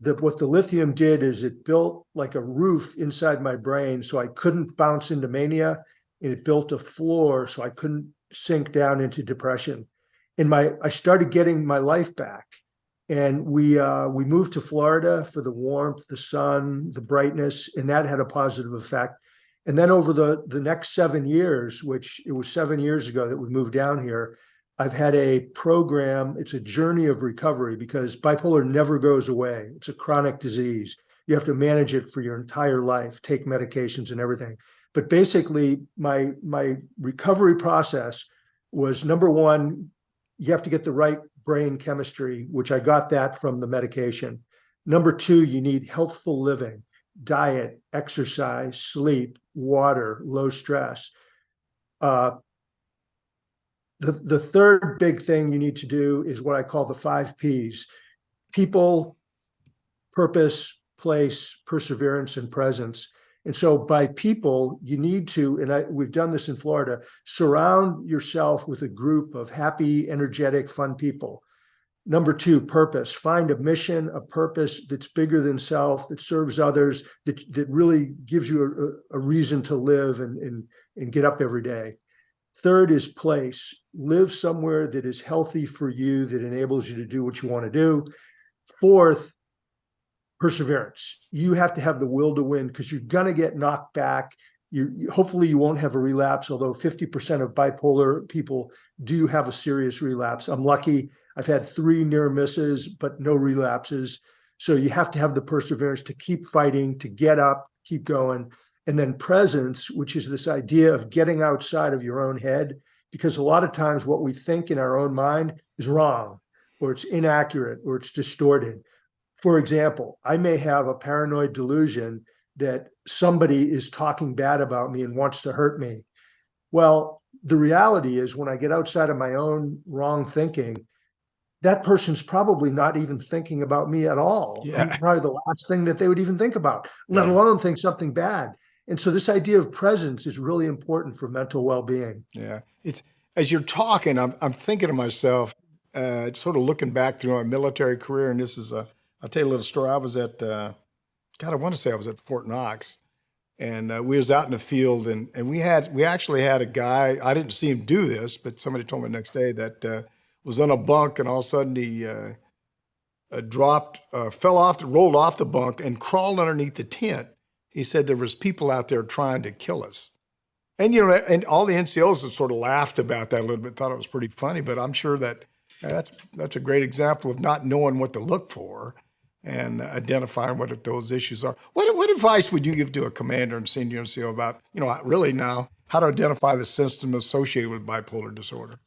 What the lithium did is it built like a roof inside my brain, so I couldn't bounce into mania, and it built a floor so I couldn't sink down into depression. And I started getting my life back, and we moved to Florida for the warmth, the sun, the brightness, and that had a positive effect. And then over the next 7 years, which it was 7 years ago that we moved down here, I've had a program. It's a journey of recovery because bipolar never goes away. It's a chronic disease. You have to manage it for your entire life, take medications and everything. But basically, my recovery process was, number one, you have to get the right brain chemistry, which I got that from the medication. Number two, you need healthful living, diet, exercise, sleep, water, low stress. The third big thing you need to do is what I call the 5 Ps: people, purpose, place, perseverance, and presence. And so by people, you need to, and we've done this in Florida, surround yourself with a group of happy, energetic, fun people. Number two, purpose. Find a mission, a purpose that's bigger than self, that serves others, that really gives you a reason to live and get up every day. Third is place. Live somewhere that is healthy for you, that enables you to do what you want to do. Fourth, perseverance. You have to have the will to win because you're going to get knocked back hopefully you won't have a relapse, although 50% of bipolar people do have a serious relapse. I'm lucky. I've had 3 near misses, but no relapses. So you have to have the perseverance to keep fighting, to get up, keep going. And then presence, which is this idea of getting outside of your own head, because a lot of times what we think in our own mind is wrong, or it's inaccurate, or it's distorted. For example, I may have a paranoid delusion that somebody is talking bad about me and wants to hurt me. Well, the reality is when I get outside of my own wrong thinking, that person's probably not even thinking about me at all. Yeah. I'm probably the last thing that they would even think about, let alone think something bad. And so this idea of presence is really important for mental well-being. Yeah. It's, as you're talking, I'm thinking to myself, sort of looking back through my military career, and this is I'll tell you a little story. I was at, I want to say I was at Fort Knox, and we was out in the field, and we actually had a guy, I didn't see him do this, but somebody told me the next day that was on a bunk, and all of a sudden he rolled off the bunk and crawled underneath the tent. He said there was people out there trying to kill us. And, and all the NCOs had sort of laughed about that a little bit, thought it was pretty funny, but I'm sure that that's a great example of not knowing what to look for and identifying what those issues are. What advice would you give to a commander and senior NCO about, really now, how to identify the symptoms associated with bipolar disorder?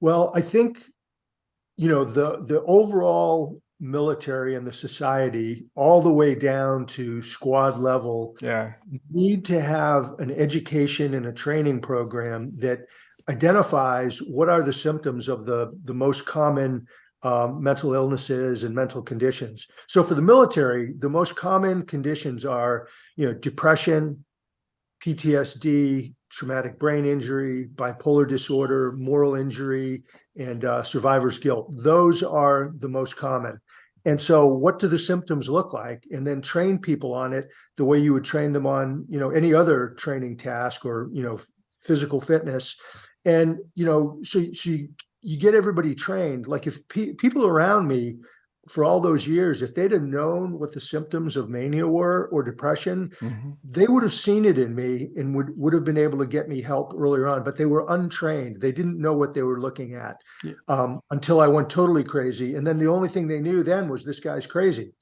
Well, I think, the overall military and the society, all the way down to squad level, need to have an education and a training program that identifies what are the symptoms of the most common mental illnesses and mental conditions. So for the military, the most common conditions are, depression, PTSD, traumatic brain injury, bipolar disorder, moral injury, and survivor's guilt. Those are the most common. And so what do the symptoms look like? And then train people on it the way you would train them on, any other training task or, physical fitness. And, so you get everybody trained. Like if people around me for all those years, if they'd have known what the symptoms of mania were or depression, they would have seen it in me and would have been able to get me help earlier on, but they were untrained. They didn't know what they were looking at until I went totally crazy. And then the only thing they knew then was this guy's crazy.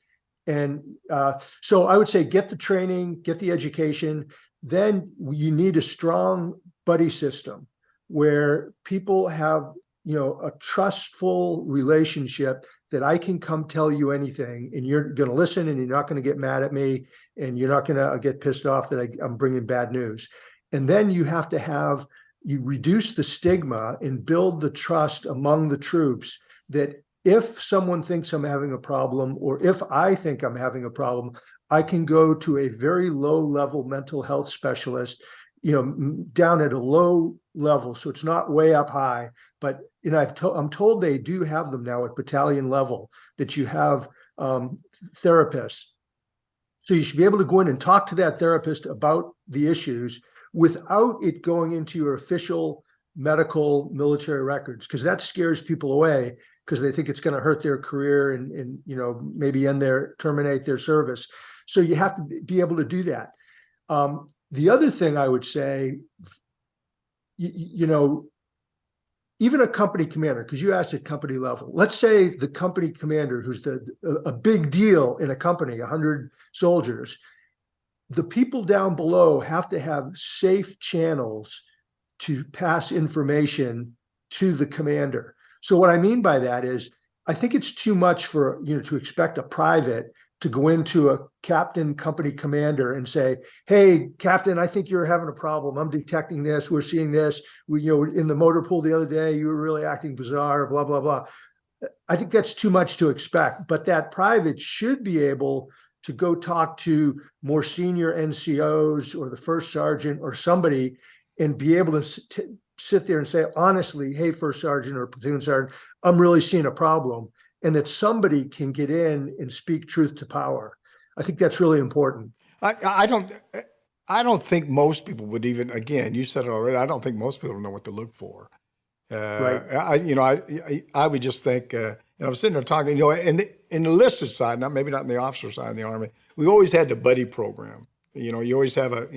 And so I would say, get the training, get the education. Then you need a strong buddy system where people have, a trustful relationship that I can come tell you anything and you're going to listen and you're not going to get mad at me and you're not going to get pissed off that I'm bringing bad news. And then you have to you reduce the stigma and build the trust among the troops that if someone thinks I'm having a problem or if I think I'm having a problem, I can go to a very low level mental health specialist, down at a low level. So it's not way up high, but I'm told they do have them now at battalion level, that you have therapists. So you should be able to go in and talk to that therapist about the issues without it going into your official medical military records, because that scares people away because they think it's going to hurt their career and maybe terminate their service. So you have to be able to do that. The other thing I would say, even a company commander, because you asked at company level, let's say the company commander, who's a big deal in a company, 100 soldiers, the people down below have to have safe channels to pass information to the commander. So what I mean by that is, I think it's too much for, to expect a private to go into a captain company commander and say, hey, captain, I think you're having a problem. I'm detecting this. We're seeing this. In the motor pool the other day, you were really acting bizarre, blah, blah, blah. I think that's too much to expect, but that private should be able to go talk to more senior NCOs or the first sergeant or somebody and be able to sit there and say, honestly, hey, first sergeant or platoon sergeant, I'm really seeing a problem. And that somebody can get in and speak truth to power. I think that's really important. I don't think most people would even, again, you said it already, I don't think most people know what to look for. Right. I would just think, I'm sitting there talking, in the enlisted side, maybe not in the officer side in the Army, we always had the buddy program. You always have a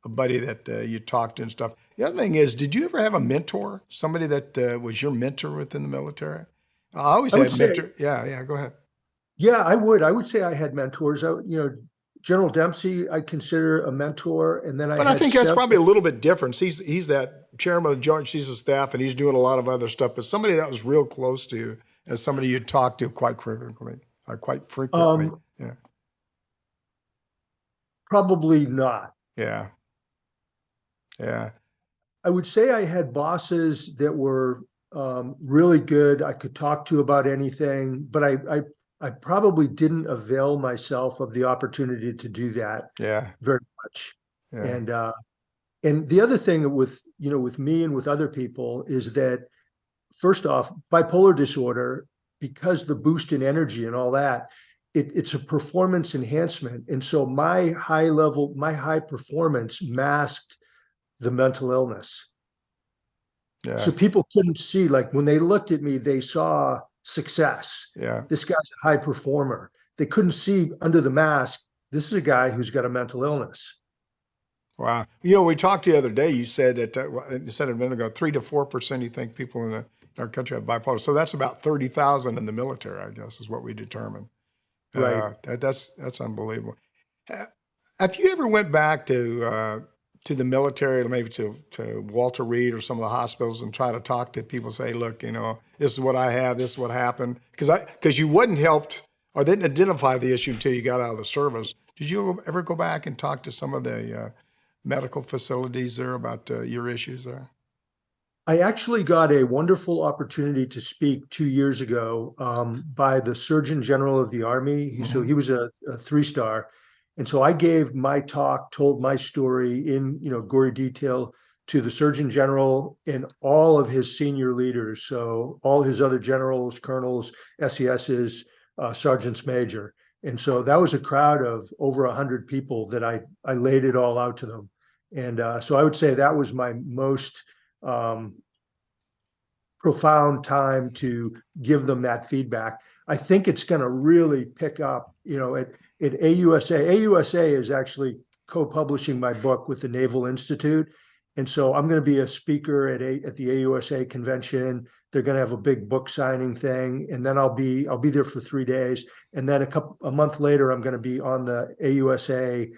buddy that you talk to and stuff. The other thing is, did you ever have a mentor, somebody that was your mentor within the military? I always I would had say- mentor. Yeah, go ahead. Yeah, I would say I had mentors. General Dempsey, I consider a mentor. And then But I think that's probably a little bit different. He's that chairman of the Joint Chiefs of Staff, and he's doing a lot of other stuff. But somebody that was real close to you, as somebody you talked to quite frequently. Yeah. Probably not. Yeah. I would say I had bosses that were really good. I could talk to about anything, but I probably didn't avail myself of the opportunity to do that very much. Yeah. And the other thing with me and with other people is that, first off, bipolar disorder, because the boost in energy and all that, it's a performance enhancement. And so my high performance masked the mental illness. Yeah. So people couldn't see, like when they looked at me, they saw success. Yeah. This guy's a high performer. They couldn't see under the mask, this is a guy who's got a mental illness. Wow. We talked the other day, you said that, you said a minute ago, 3 to 4% you think people in our country have bipolar. So that's about 30,000 in the military, I guess, is what we determined. Right. That's unbelievable. Have you ever went back to the military, maybe to Walter Reed or some of the hospitals, and try to talk to people, say, look, this is what I have, this is what happened? Because you wasn't helped or didn't identify the issue until you got out of the service. Did you ever go back and talk to some of the medical facilities there about your issues there? I actually got a wonderful opportunity to speak 2 years ago by the Surgeon General of the Army. So he was a 3-star. And so I gave my talk, told my story in gory detail to the Surgeon General and all of his senior leaders. So all his other generals, colonels, SESs, sergeants major. And so that was a crowd of over 100 people that I laid it all out to them. And so I would say that was my most profound time to give them that feedback. I think it's going to really pick up, at AUSA. AUSA is actually co-publishing my book with the Naval Institute. And so I'm going to be a speaker at the AUSA convention. They're going to have a big book signing thing. And then I'll be there for 3 days. And then a month later, I'm going to be on the AUSA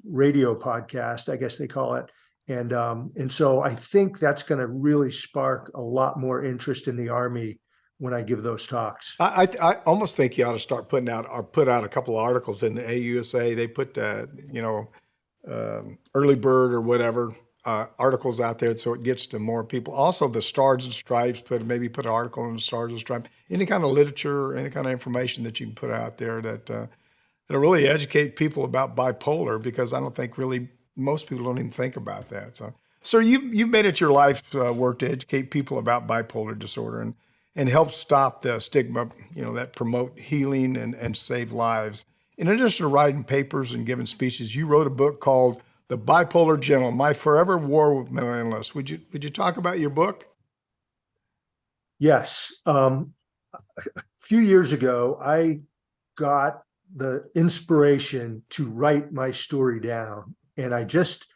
radio podcast, I guess they call it. And so I think that's going to really spark a lot more interest in the Army when I give those talks. I almost think you ought to put out a couple of articles in the AUSA. They put Early Bird or whatever articles out there, so it gets to more people. Also, the Stars and Stripes, maybe put an article in the Stars and Stripes. Any kind of literature, any kind of information that you can put out there that'll really educate people about bipolar, because I don't think really most people don't even think about that. So, sir, you've made it your life work to educate people about bipolar disorder and help stop the stigma, that promote healing and save lives. In addition to writing papers and giving speeches, you wrote a book called The Bipolar General, My Forever War with Mental Illness. Would you talk about your book? Yes. A few years ago, I got the inspiration to write my story down, and I just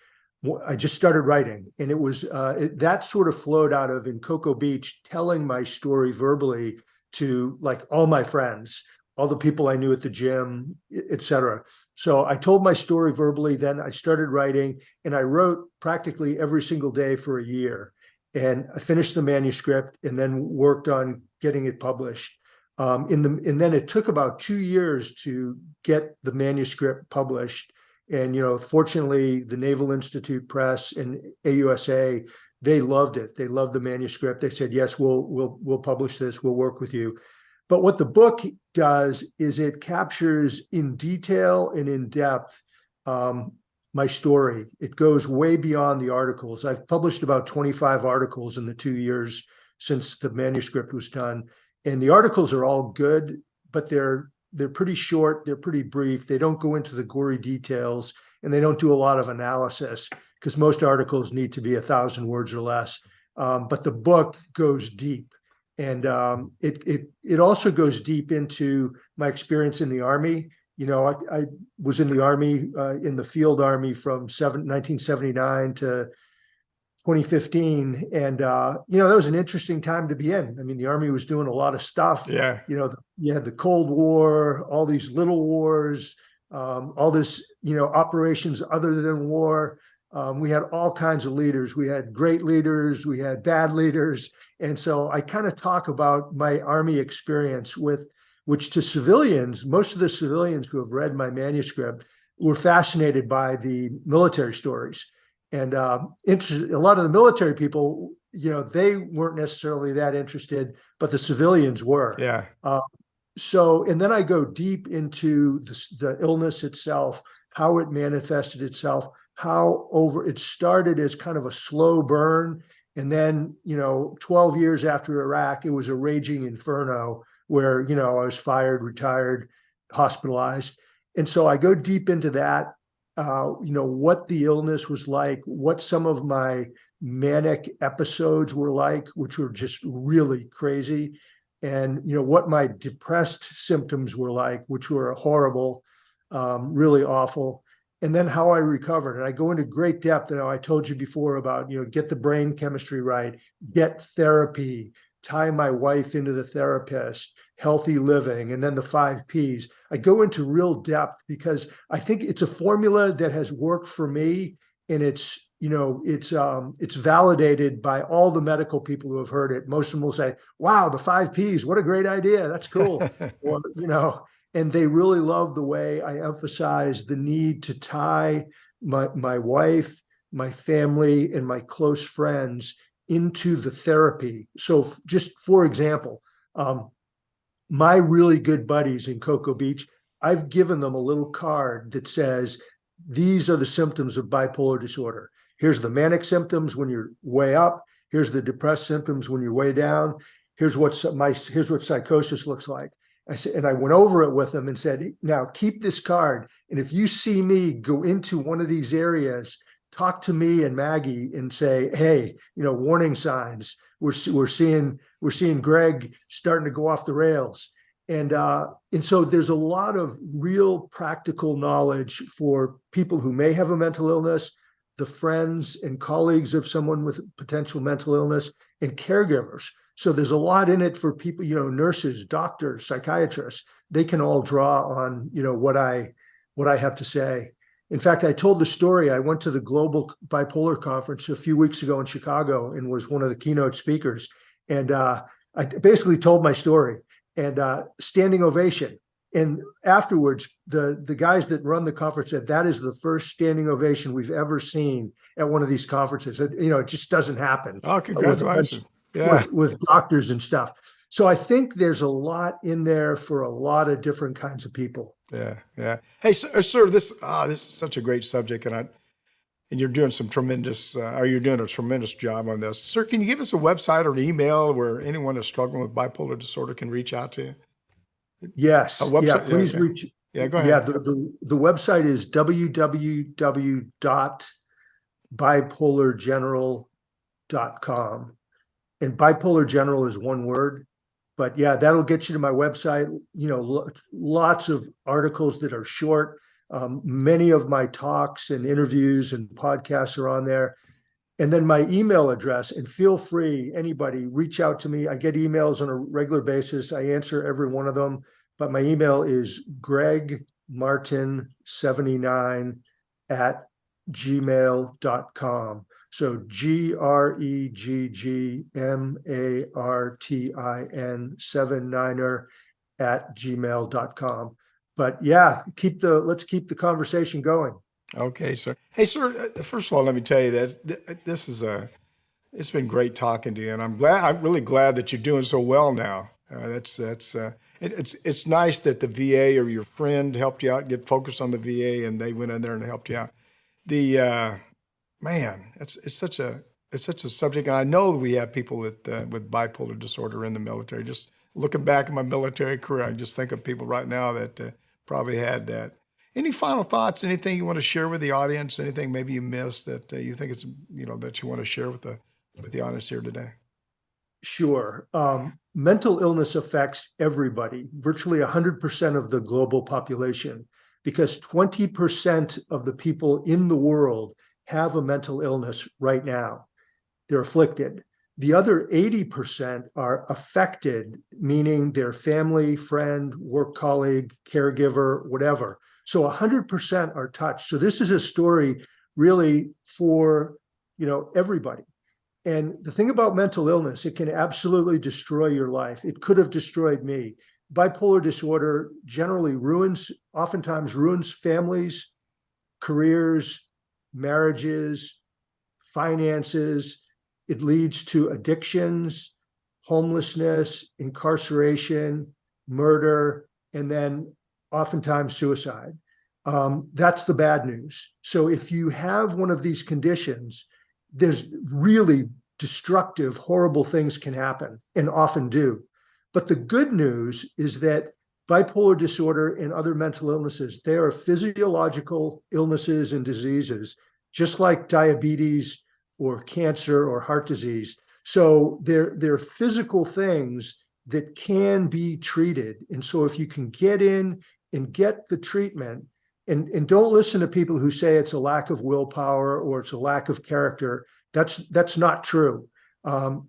started writing, and it was that sort of flowed out of, in Cocoa Beach, telling my story verbally to like all my friends, all the people I knew at the gym, etc. So I told my story verbally, then I started writing, and I wrote practically every single day for a year. And I finished the manuscript and then worked on getting it published. And then it took about 2 years to get the manuscript published. And, fortunately, the Naval Institute Press and AUSA, they loved it. They loved the manuscript. They said, yes, we'll publish this. We'll work with you. But what the book does is it captures in detail and in depth my story. It goes way beyond the articles. I've published about 25 articles in the 2 years since the manuscript was done. And the articles are all good, but they're pretty short, they're pretty brief. They don't go into the gory details, and they don't do a lot of analysis, because most articles need to be 1,000 words or less. But the book goes deep. And it also goes deep into my experience in the Army. I was in the Army, in the field Army from 1979 to 2015. And, that was an interesting time to be in. I mean, the Army was doing a lot of stuff. Yeah. You had the Cold War, all these little wars, all this, operations other than war. We had all kinds of leaders. We had great leaders, we had bad leaders. And so I kind of talk about my Army experience which to civilians, most of the civilians who have read my manuscript were fascinated by the military stories. And a lot of the military people, they weren't necessarily that interested, but the civilians were. Yeah. And then I go deep into the illness itself, how it manifested itself, it started as kind of a slow burn. And then, 12 years after Iraq, it was a raging inferno where, I was fired, retired, hospitalized. And so I go deep into that, what the illness was like, what some of my manic episodes were like, which were just really crazy. And, what my depressed symptoms were like, which were horrible, really awful. And then how I recovered. And I go into great depth. I told you before about, get the brain chemistry right, get therapy, tie my wife into the therapist, healthy living, and then the 5 Ps. I go into real depth because I think it's a formula that has worked for me. And it's validated by all the medical people who have heard it. Most of them will say, wow, the 5 Ps, what a great idea. That's cool. Or, and they really love the way I emphasize the need to tie my wife, my family, and my close friends into the therapy. So just for example, my really good buddies in Cocoa Beach, I've given them a little card that says, these are the symptoms of bipolar disorder. Here's the manic symptoms when you're way up. Here's the depressed symptoms when you're way down. Here's what psychosis looks like. I went over it with them and said, now keep this card. And if you see me go into one of these areas, talk to me and Maggie and say, hey, warning signs. We're seeing Gregg starting to go off the rails. And so there's a lot of real practical knowledge for people who may have a mental illness, the friends and colleagues of someone with potential mental illness, and caregivers. So there's a lot in it for people, nurses, doctors, psychiatrists. They can all draw on, what I have to say. In fact, I told the story. I went to the Global Bipolar Conference a few weeks ago in Chicago and was one of the keynote speakers. And I basically told my story, and standing ovation. And afterwards, the guys that run the conference said, that is the first standing ovation we've ever seen at one of these conferences. It just doesn't happen. Oh, congratulations. With doctors and stuff. So I think there's a lot in there for a lot of different kinds of people. Yeah. Hey, sir, this is such a great subject, and you're doing you're doing a tremendous job on this. Sir, can you give us a website or an email where anyone who's struggling with bipolar disorder can reach out to you? Yes. Website? Please reach. Yeah, go ahead. Yeah, the website is www.bipolargeneral.com. And Bipolar General is one word, but yeah, that'll get you to my website. Lots of articles that are short. Many of my talks and interviews and podcasts are on there. And then my email address, and feel free, anybody, reach out to me. I get emails on a regular basis. I answer every one of them, but my email is greggmartin79@gmail.com. So GreggMartin79@gmail.com. But yeah, let's keep the conversation going. Okay, sir. Hey, sir, first of all, let me tell you that it's been great talking to you, and I'm really glad that you're doing so well now. It's nice that the VA or your friend helped you out, get focused on the VA, and they went in there and helped you out. It's such a subject, and I know we have people with bipolar disorder in the military. Just looking back at my military career, I just think of people right now that probably had that. Any final thoughts? Anything you want to share with the audience? Anything maybe you missed that you think it's that you want to share with the audience here today? Sure. mental illness affects everybody, virtually 100% of the global population, because 20% of the people in the world have a mental illness right now. They're afflicted. The other 80% are affected, meaning their family, friend, work colleague, caregiver, whatever. So 100% are touched. So this is a story really for, everybody. And the thing about mental illness, it can absolutely destroy your life. It could have destroyed me. Bipolar disorder generally oftentimes ruins families, careers, marriages, finances. It leads to addictions, homelessness, incarceration, murder, and then oftentimes suicide. That's the bad news. So if you have one of these conditions, there's really destructive, horrible things can happen and often do. But the good news is that bipolar disorder and other mental illnesses, they are physiological illnesses and diseases, just like diabetes or cancer or heart disease. So they're physical things that can be treated. And so if you can get in and get the treatment, and don't listen to people who say it's a lack of willpower or it's a lack of character. That's not true.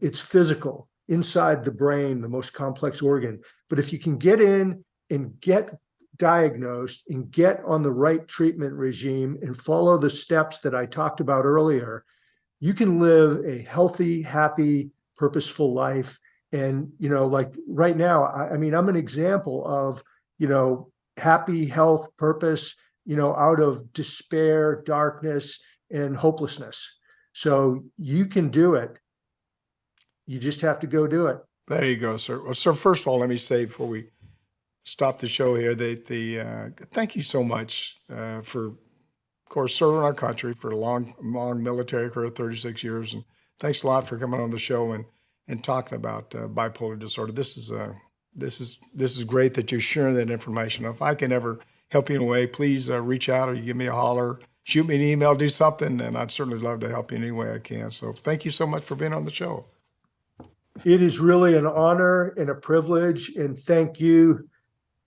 It's physical, inside the brain, the most complex organ. But if you can get in and get diagnosed and get on the right treatment regime and follow the steps that I talked about earlier, you can live a healthy, happy, purposeful life. And, like right now, I'm an example of, happy, health, purpose, out of despair, darkness, and hopelessness. So you can do it. You just have to go do it. There you go, sir. Well, sir, first of all, let me say before we stop the show here, thank you so much for, of course, serving our country for a long military career, 36 years. And thanks a lot for coming on the show and talking about bipolar disorder. This is great that you're sharing that information. If I can ever help you in a way, please reach out or you give me a holler, shoot me an email, do something, and I'd certainly love to help you in any way I can. So thank you so much for being on the show. It is really an honor and a privilege, and thank you,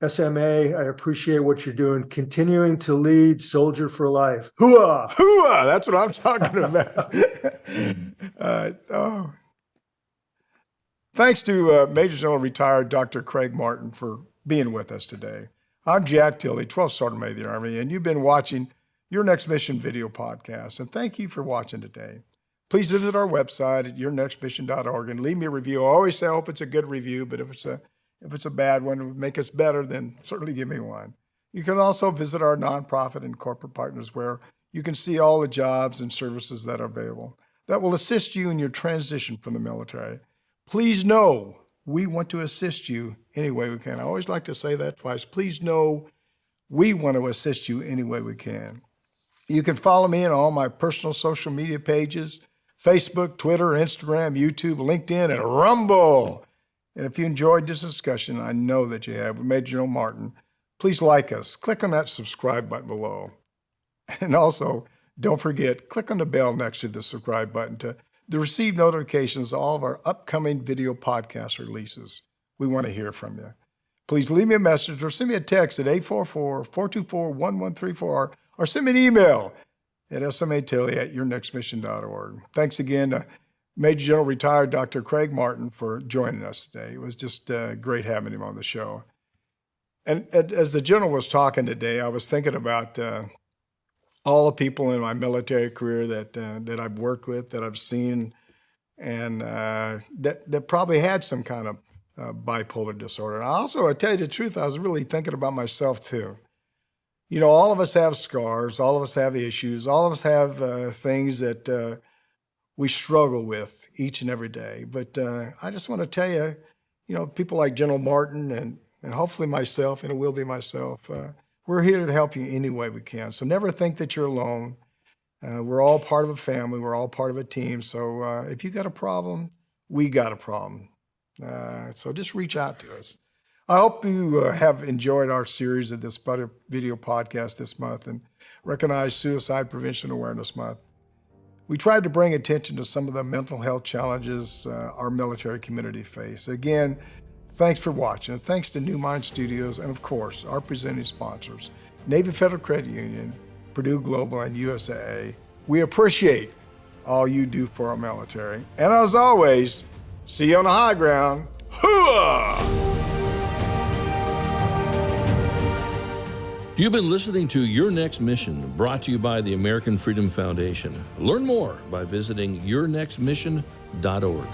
SMA. I appreciate what you're doing, continuing to lead Soldier for Life. Hooah! Hooah! That's what I'm talking about. Thanks to Major General retired Dr. Gregg Martin for being with us today. I'm Jack Tilley, 12th Sergeant Major of the Army, and you've been watching Your Next Mission video podcast, and thank you for watching today. Please visit our website at yournextmission.org and leave me a review. I always say I hope it's a good review, but if it's a bad one, it would make us better, then certainly give me one. You can also visit our nonprofit and corporate partners where you can see all the jobs and services that are available that will assist you in your transition from the military. Please know we want to assist you any way we can. I always like to say that twice. Please know we want to assist you any way we can. You can follow me on all my personal social media pages, Facebook, Twitter, Instagram, YouTube, LinkedIn, and Rumble. And if you enjoyed this discussion, I know that you have, with Major General Martin, please like us. Click on that subscribe button below. And also, don't forget, click on the bell next to the subscribe button to receive notifications of all of our upcoming video podcast releases. We want to hear from you. Please leave me a message or send me a text at 844-424-1134 or send me an email at smatilley@yournextmission.org. Thanks again to Major General retired Dr. Gregg Martin for joining us today. It was just great having him on the show. And as the General was talking today, I was thinking about all the people in my military career that I've worked with, that I've seen, and that probably had some kind of bipolar disorder. And I tell you the truth, I was really thinking about myself too. All of us have scars, all of us have issues, all of us have things that we struggle with each and every day. But I just want to tell you, people like General Martin and hopefully myself, and it will be myself, we're here to help you any way we can. So never think that you're alone. We're all part of a family. We're all part of a team. So if you got a problem, we got a problem. So just reach out to us. I hope you have enjoyed our series of this video podcast this month and recognize Suicide Prevention Awareness Month. We tried to bring attention to some of the mental health challenges our military community face. Again, thanks for watching. Thanks to New Mind Studios and, of course, our presenting sponsors, Navy Federal Credit Union, Purdue Global, and USAA. We appreciate all you do for our military. And as always, see you on the high ground. Hooah! You've been listening to Your Next Mission, brought to you by the American Freedom Foundation. Learn more by visiting yournextmission.org.